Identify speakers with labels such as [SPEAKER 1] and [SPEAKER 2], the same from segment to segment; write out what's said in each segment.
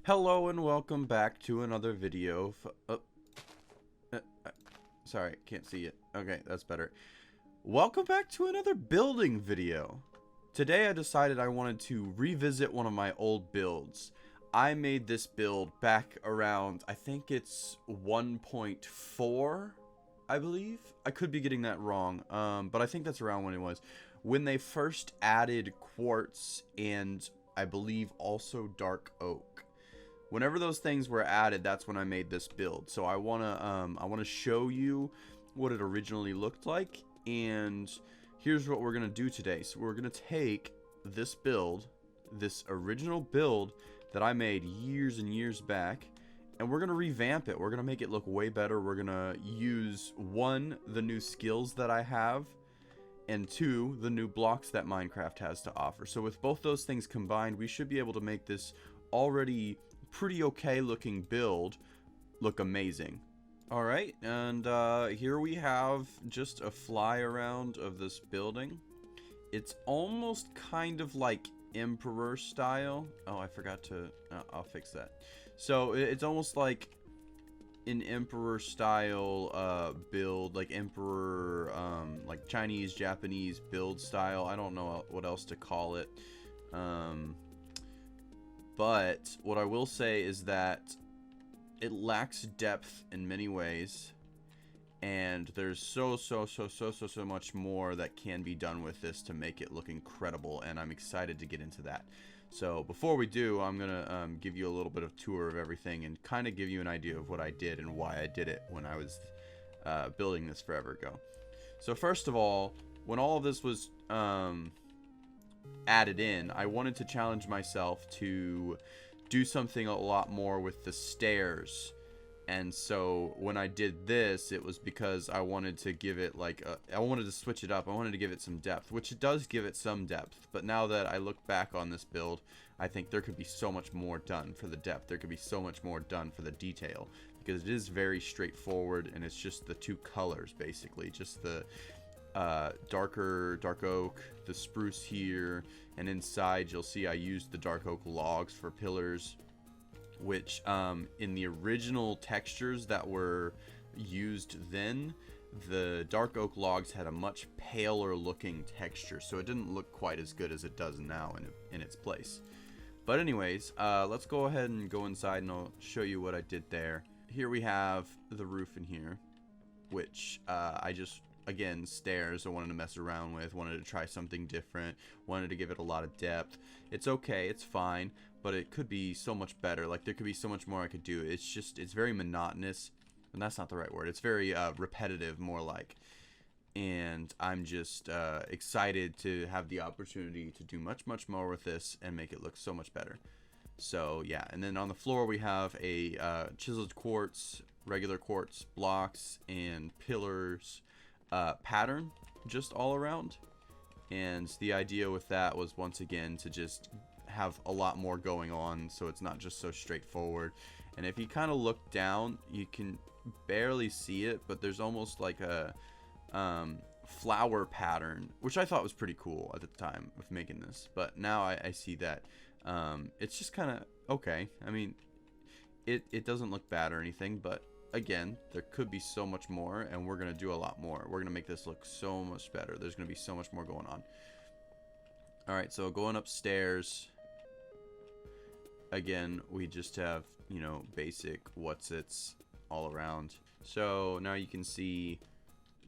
[SPEAKER 1] Hello and welcome back to another video. Sorry, can't see it. Okay, that's better. Welcome back to another building video. Today I decided I wanted to revisit one of my old builds. I made this build back around, I think it's 1.4, I believe. I could be getting that wrong, but I think that's around when it was. When they first added quartz and I believe also dark oak. Whenever those things were added, that's when I made this build. So I wanna show you what it originally looked like, and here's what we're gonna do today. So we're gonna take this build, this original build that I made years and years back, and we're gonna revamp it. We're gonna make it look way better. We're gonna use one, the new skills that I have, and two, the new blocks that Minecraft has to offer. So with both those things combined, we should be able to make this already pretty okay looking build look amazing. Alright, and here we have just a fly around of this building. It's almost kind of like Emperor style. Oh, I forgot to I'll fix that. So it's almost like an Emperor style build, like Emperor like Chinese Japanese build style. I don't know what else to call it. But what I will say is that it lacks depth in many ways, and there's so much more that can be done with this to make it look incredible, and I'm excited to get into that. So before we do, I'm gonna give you a little bit of tour of everything and kind of give you an idea of what I did and why I did it when I was building this forever ago. So first of all, when all of this was added in, I wanted to challenge myself to do something a lot more with the stairs. And so when I did this, it was because I wanted to give it like I wanted to switch it up. I wanted to give it some depth, which it does give it some depth. But now that I look back on this build, I think there could be so much more done for the depth. There could be so much more done for the detail, because it is very straightforward, and it's just the two colors basically, just the dark oak, the spruce here, and inside you'll see I used the dark oak logs for pillars, which in the original textures that were used then, the dark oak logs had a much paler looking texture, so it didn't look quite as good as it does now in its place. But anyways, let's go ahead and go inside and I'll show you what I did there. Here we have the roof in here, which I just, again, stairs I wanted to mess around with, wanted to try something different, wanted to give it a lot of depth. It's okay, it's fine, but it could be so much better. Like, there could be so much more I could do. It's just, it's very monotonous, and that's not the right word. It's very repetitive, more like. And I'm just excited to have the opportunity to do much more with this and make it look so much better. So yeah, and then on the floor we have a chiseled quartz, regular quartz blocks, and pillars pattern just all around. And the idea with that was, once again, to just have a lot more going on, so it's not just so straightforward. And if you kind of look down, you can barely see it, but there's almost like a flower pattern, which I thought was pretty cool at the time of making this. But now I see that it's just kind of okay. I mean, it doesn't look bad or anything, but again, there could be so much more, and we're going to do a lot more. We're going to make this look so much better. There's going to be so much more going on. Alright, so going upstairs, again, we just have, you know, basic what's-its all around. So now you can see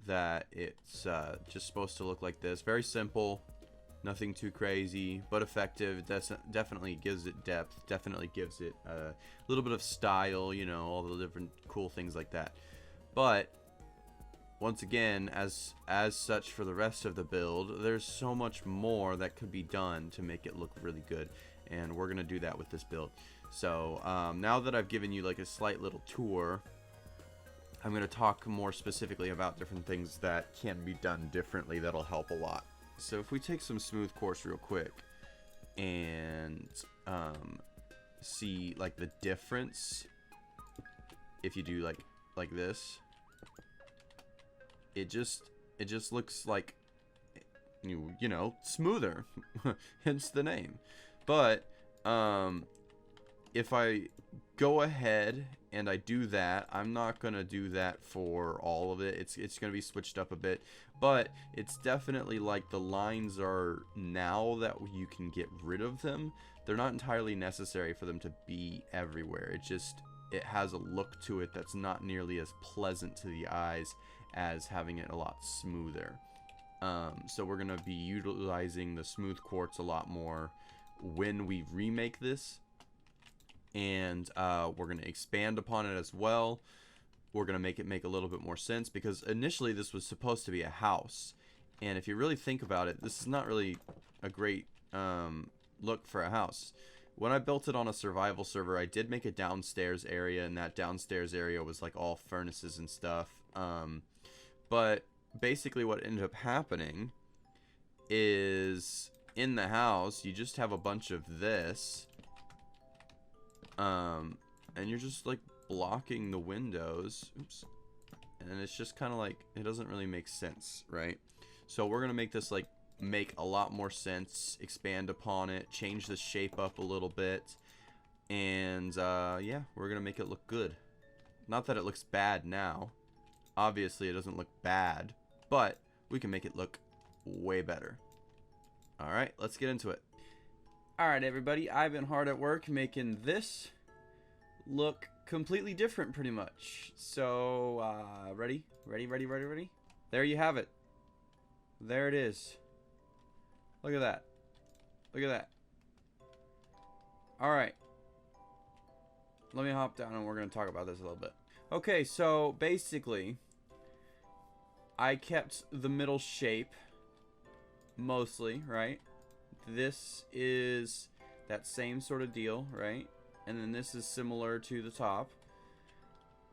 [SPEAKER 1] that it's just supposed to look like this. Very simple, nothing too crazy, but effective. Definitely gives it depth, definitely gives it a little bit of style, you know, all the different cool things like that. But once again, as such for the rest of the build, there's so much more that could be done to make it look really good, and we're gonna do that with this build. So now that I've given you like a slight little tour, I'm gonna talk more specifically about different things that can be done differently that'll help a lot. So if we take some smooth quartz real quick and see like the difference, if you do like this, it just looks like, you know, smoother, hence the name. But if I go ahead and I do that, I'm not gonna do that for all of it. It's gonna be switched up a bit, but it's definitely like the lines are, now that you can get rid of them, they're not entirely necessary for them to be everywhere. It has a look to it that's not nearly as pleasant to the eyes as having it a lot smoother. So we're gonna be utilizing the smooth quartz a lot more when we remake this, and we're going to expand upon it as well. We're going to make it make a little bit more sense, because initially this was supposed to be a house, and if you really think about it, this is not really a great look for a house. When I built it on a survival server, I did make a downstairs area, and that downstairs area was like all furnaces and stuff, but basically what ended up happening is in the house you just have a bunch of this, and you're just like blocking the windows. Oops. And it's just kind of like, it doesn't really make sense, right? So we're gonna make this like make a lot more sense, expand upon it, change the shape up a little bit, and yeah, we're gonna make it look good. Not that it looks bad now, obviously it doesn't look bad, but we can make it look way better. Alright, let's get into it. Alright everybody, I've been hard at work making this look completely different pretty much. So, ready? There you have it. There it is. Look at that. Look at that. Alright. Let me hop down and we're going to talk about this a little bit. Okay, so basically, I kept the middle shape mostly, right? This is that same sort of deal, right? And then this is similar to the top.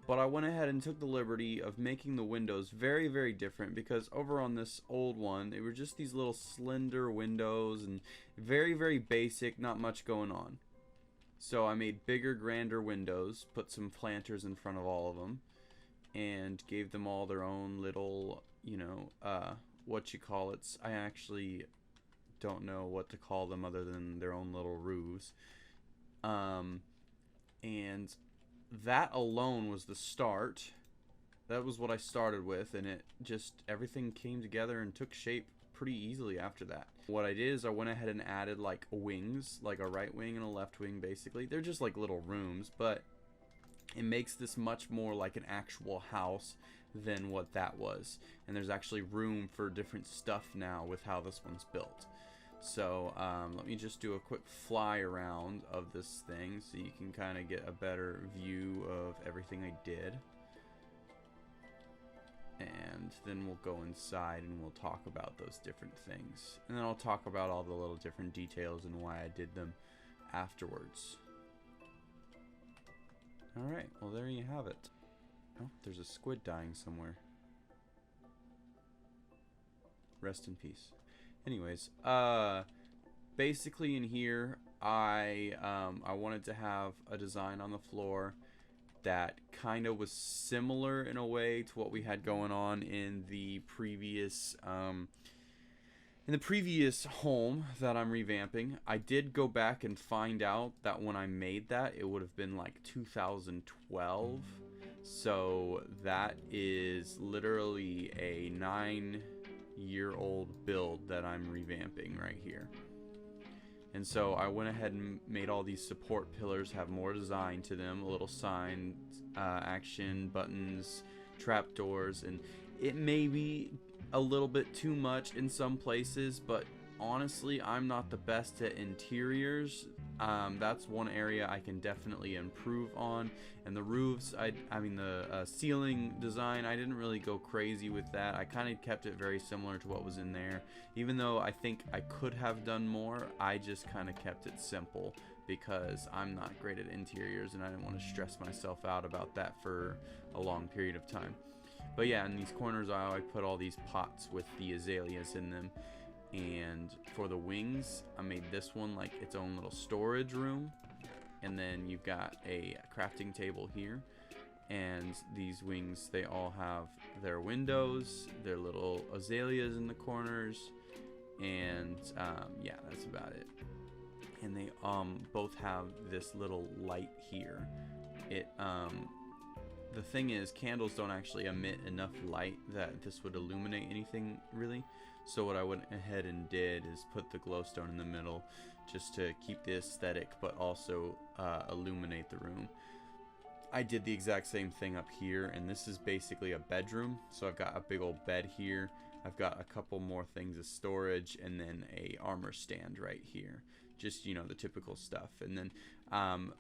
[SPEAKER 1] But I went ahead and took the liberty of making the windows very, very different, because over on this old one, they were just these little slender windows and very, very basic, not much going on. So I made bigger, grander windows, put some planters in front of all of them, and gave them all their own little, you know, what you call it. I actually don't know what to call them other than their own little roofs. And that alone was the start. That was what I started with, and it just, everything came together and took shape pretty easily after that. What I did is I went ahead and added like wings, like a right wing and a left wing basically. They're just like little rooms, but it makes this much more like an actual house than what that was. And there's actually room for different stuff now with how this one's built. So let me just do a quick fly around of this thing so you can kind of get a better view of everything I did. And then we'll go inside and we'll talk about those different things. And then I'll talk about all the little different details and why I did them afterwards. Alright, well there you have it. Oh, there's a squid dying somewhere. Rest in peace. Anyways, basically in here, I wanted to have a design on the floor that kind of was similar in a way to what we had going on in the previous home that I'm revamping. I did go back and find out that when I made that, it would have been like 2012. So that is literally a 9-year-old build that I'm revamping right here. And so I went ahead and made all these support pillars have more design to them, a little sign, action, buttons, trapdoors, and it may be a little bit too much in some places, but honestly, I'm not the best at interiors. That's one area I can definitely improve on. And the roofs, I mean the ceiling design, I didn't really go crazy with that. I kind of kept it very similar to what was in there. Even though I think I could have done more, I just kind of kept it simple because I'm not great at interiors and I didn't want to stress myself out about that for a long period of time. But yeah, in these corners I put all these pots with the azaleas in them. And for the wings, I made this one like its own little storage room. And then you've got a crafting table here. And these wings, they all have their windows, their little azaleas in the corners. And yeah, that's about it. and they both have this little light here. It the thing is, candles don't actually emit enough light that this would illuminate anything really. So what I went ahead and did is put the glowstone in the middle just to keep the aesthetic, but also illuminate the room. I did the exact same thing up here, and this is basically a bedroom. So I've got a big old bed here. I've got a couple more things of storage, and then a armor stand right here. Just, you know, the typical stuff. And then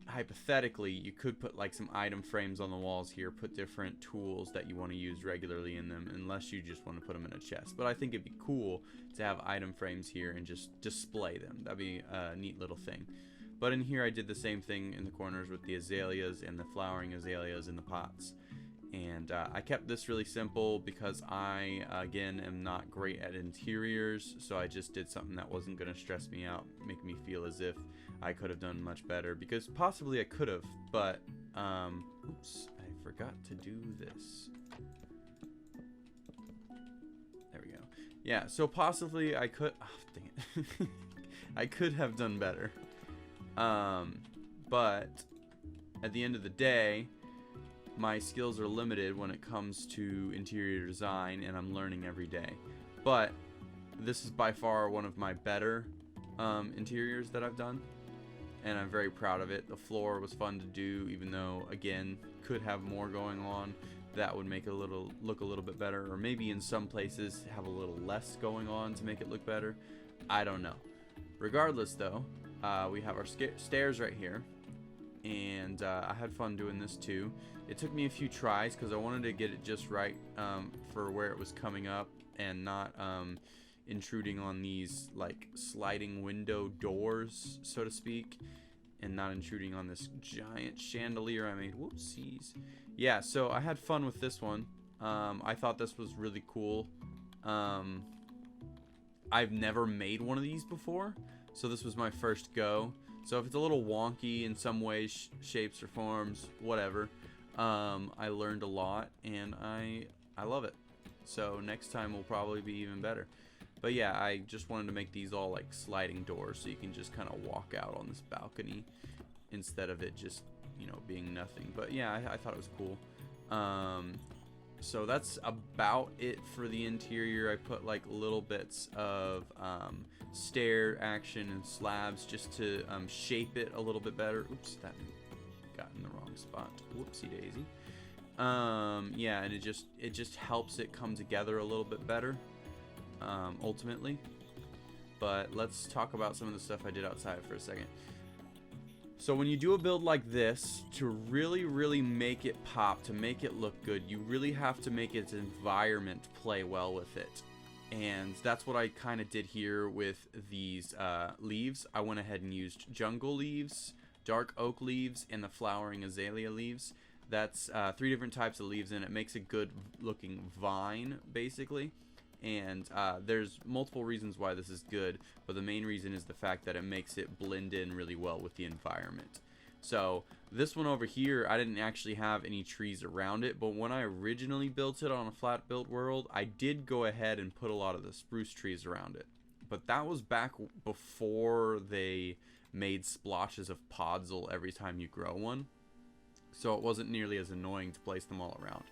[SPEAKER 1] hypothetically, you could put like some item frames on the walls here, put different tools that you want to use regularly in them, unless you just want to put them in a chest. But I think it'd be cool to have item frames here and just display them. That'd be a neat little thing. But in here I did the same thing in the corners with the azaleas and the flowering azaleas in the pots. And I kept this really simple because I, again, am not great at interiors. So I just did something that wasn't going to stress me out, make me feel as if I could have done much better. Because possibly I could have, but, oops, I forgot to do this. There we go. Yeah, so possibly I could, oh, dang it. I could have done better. But at the end of the day, my skills are limited when it comes to interior design, and I'm learning every day. But this is by far one of my better interiors that I've done, and I'm very proud of it. The floor was fun to do, even though, again, could have more going on. That would make it look a little bit better, or maybe in some places have a little less going on to make it look better. I don't know. Regardless, though, we have our stairs right here, and I had fun doing this too. It took me a few tries because I wanted to get it just right for where it was coming up and not intruding on these like sliding window doors, so to speak, and not intruding on this giant chandelier I made. Whoopsies. Yeah, so I had fun with this one. I thought this was really cool. I've never made one of these before, so this was my first go. So if it's a little wonky in some ways, shapes or forms, whatever, I learned a lot, and I love it. So next time will probably be even better. But yeah, I just wanted to make these all like sliding doors, so you can just kind of walk out on this balcony instead of it just, you know, being nothing. But yeah, I thought it was cool. So that's about it for the interior. I put like little bits of stair action and slabs just to shape it a little bit better. Oops, that got in the wrong spot. Whoopsie daisy. Yeah, and it just helps it come together a little bit better, ultimately. But let's talk about some of the stuff I did outside for a second. So when you do a build like this, to really make it pop, to make it look good, you really have to make its environment play well with it. And that's what I kind of did here with these leaves. I went ahead and used jungle leaves, dark oak leaves, and the flowering azalea leaves. That's 3 different types of leaves, and it makes a good looking vine, basically. And there's multiple reasons why this is good, but the main reason is the fact that it makes it blend in really well with the environment. So this one over here, I didn't actually have any trees around it, but when I originally built it on a flat built world, I did go ahead and put a lot of the spruce trees around it. But that was back before they made splotches of podzol every time you grow one, so it wasn't nearly as annoying to place them all around.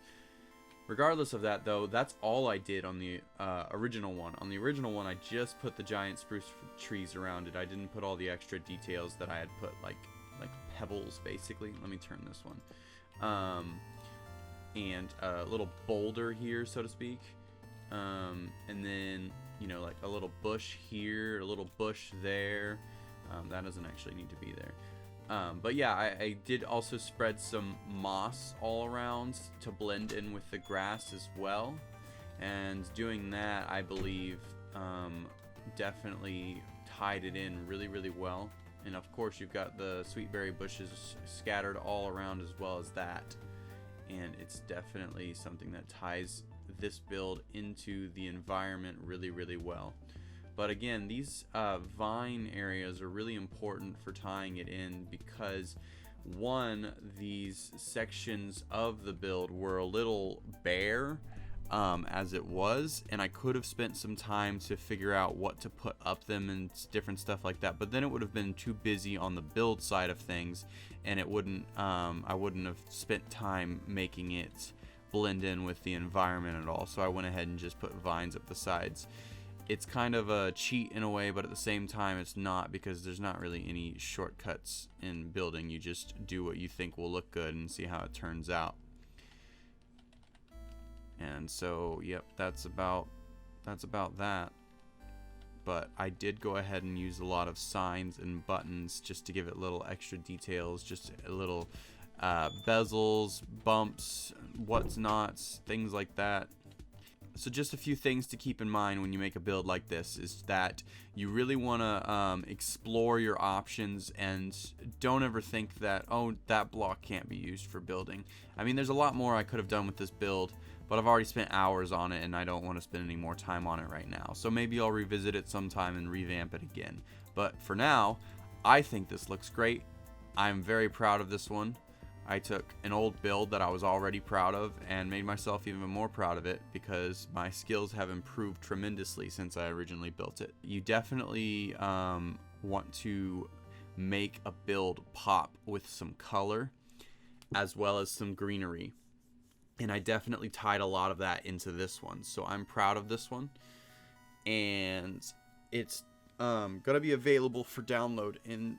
[SPEAKER 1] Regardless of that, though, that's all I did on the original one. On the original one, I just put the giant spruce trees around it. I didn't put all the extra details that I had put, like pebbles, basically. Let me turn this one. And a little boulder here, so to speak. And then, you know, like a little bush here, a little bush there. That doesn't actually need to be there. But yeah, I did also spread some moss all around to blend in with the grass as well. And doing that, I believe, definitely tied it in really well. And of course, you've got the sweet berry bushes scattered all around as well as that. And it's definitely something that ties this build into the environment really well. But again, these vine areas are really important for tying it in because, one, these sections of the build were a little bare as it was, and I could have spent some time to figure out what to put up them and different stuff like that, but then it would have been too busy on the build side of things, and it wouldn't I wouldn't have spent time making it blend in with the environment at all. So I went ahead and just put vines up the sides. It's kind of a cheat in a way, but at the same time it's not, because there's not really any shortcuts in building. You just do what you think will look good and see how it turns out. And so, yep, that's about that. But I did go ahead and use a lot of signs and buttons just to give it little extra details, just a little bezels, bumps, what's nots, things like that. So just a few things to keep in mind when you make a build like this is that you really want to explore your options, and don't ever think that, oh, that block can't be used for building. I mean, there's a lot more I could have done with this build, but I've already spent hours on it and I don't want to spend any more time on it right now. So maybe I'll revisit it sometime and revamp it again. But for now, I think this looks great. I'm very proud of this one. I took an old build that I was already proud of and made myself even more proud of it, because my skills have improved tremendously since I originally built it. You definitely want to make a build pop with some color as well as some greenery. And I definitely tied a lot of that into this one. So I'm proud of this one. And it's going to be available for download in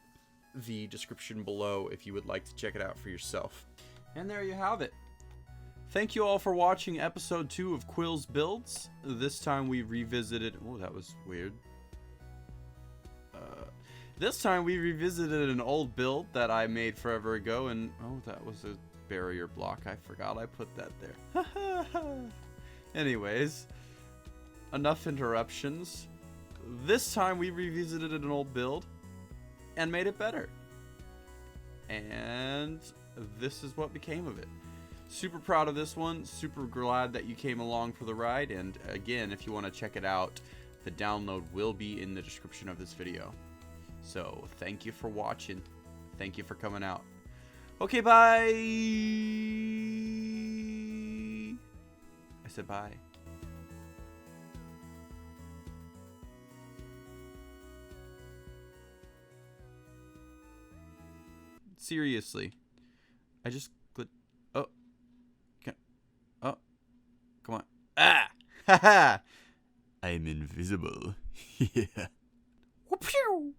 [SPEAKER 1] the description below if you would like to check it out for yourself. And there you have it. Thank you all for watching episode 2 of Quille's Builds. This time we revisited... Oh, that was weird. This time we revisited an old build that I made forever ago, and... Oh, that was a barrier block. I forgot I put that there. Anyways, enough interruptions. This time we revisited an old build and made it better. And this is what became of it. Super proud of this one. Super glad that you came along for the ride. And again, if you want to check it out, the download will be in the description of this video. So thank you for watching. Thank you for coming out. Okay, bye. I said bye. Seriously, I just clicked. Oh, oh, come on! Ah, haha! I'm invisible. Yeah. Whoop-pew!